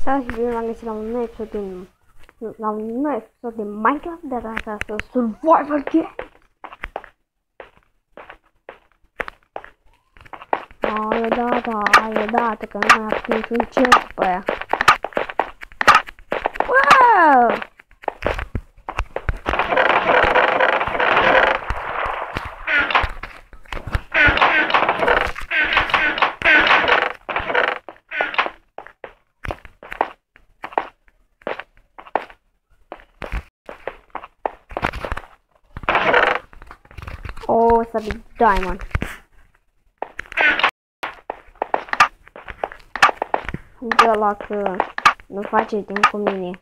Salut și bine v-am găsit la un nou episod din Minecraft, de data asta Survival Game. E dată că nu mai am niciun cer pe aia. Wow! O să fie diamond. De la că nu face timp cu mine.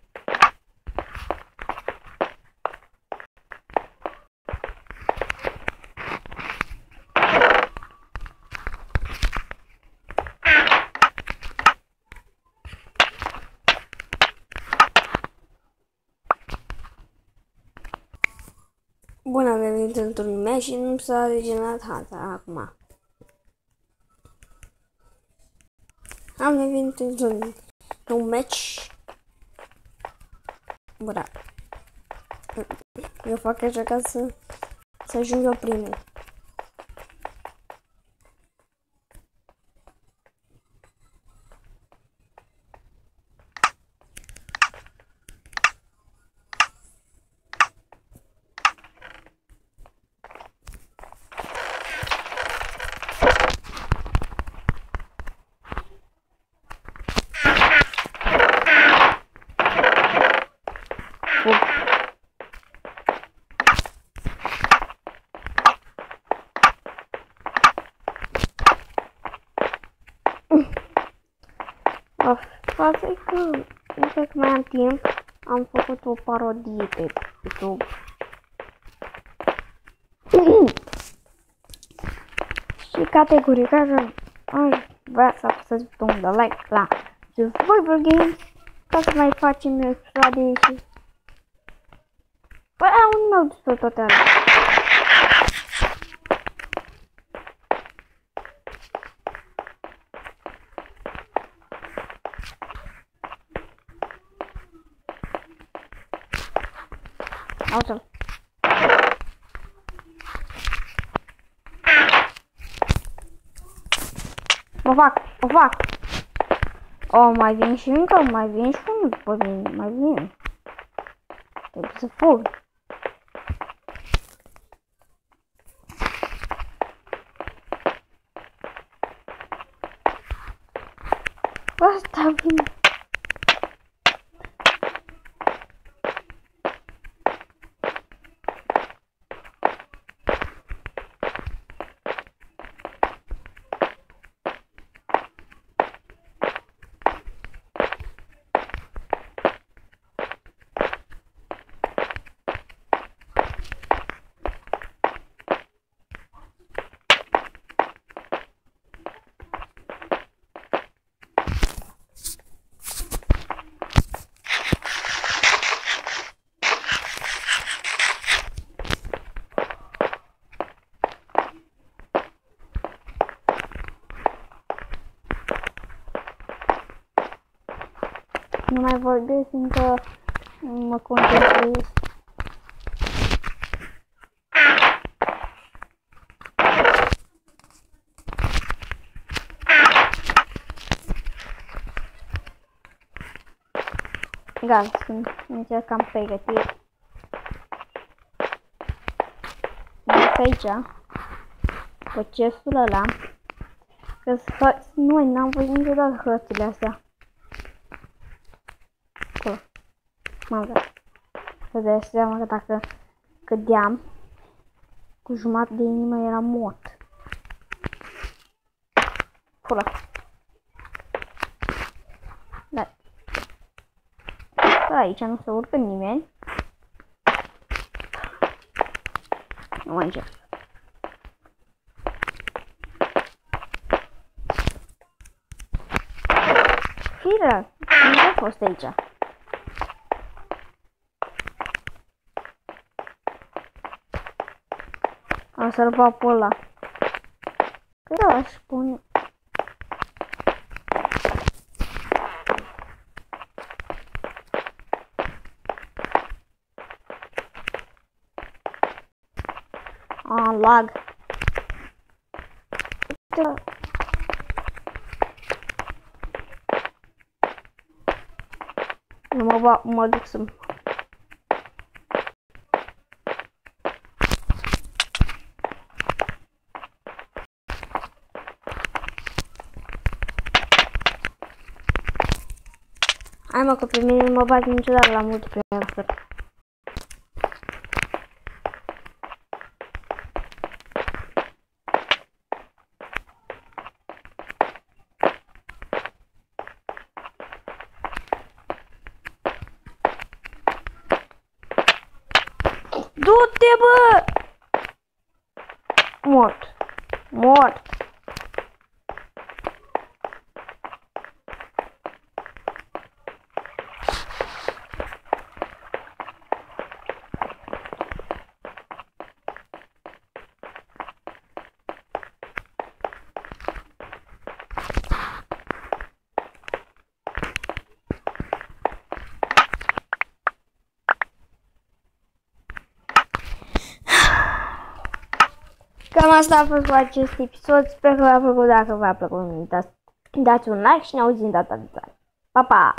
Bun, am venit într-un match și nu s-a regenerat harta acum. Am venit într-un match. Bă, da. Eu fac așa ca să ajung eu primul. Față că nu cred că mai am timp, am făcut o parodie pe YouTube. Și categoric aș vrea să apăsați butonul de like la Survival Games ca să mai facem episoade și... Păi un meu despre toate alea. Auto. O fac. O, mai vin și încă, mai vin și unul după mine, mai vin. Trebuie să fug. Asta vine. Nu mai vorbesc, încă mă concentrez. Gata, sunt cam pregătit. Merg aici, pe chestul ăla, că noi n-am văzut niciodată hărțile astea. Mamă, să dai seama că dacă cădeam, cu jumătate de inimă era mort. Pula. Da. Aici nu se urcă nimeni. Nu mai încerc. Fira, nu a fost aici. Am să-l bag pe ăla. Cred că aș pune... Lag. Nu mă duc să... Hai mă, că pe mine nu mă bag niciodată la multiplayer. Du-te, bă! Mort. Mort. Cam asta a fost cu acest episod. Sper că v-a plăcut. Dacă v-a plăcut, nu uitați, dați un like și ne auzim data viitoare. Pa, pa!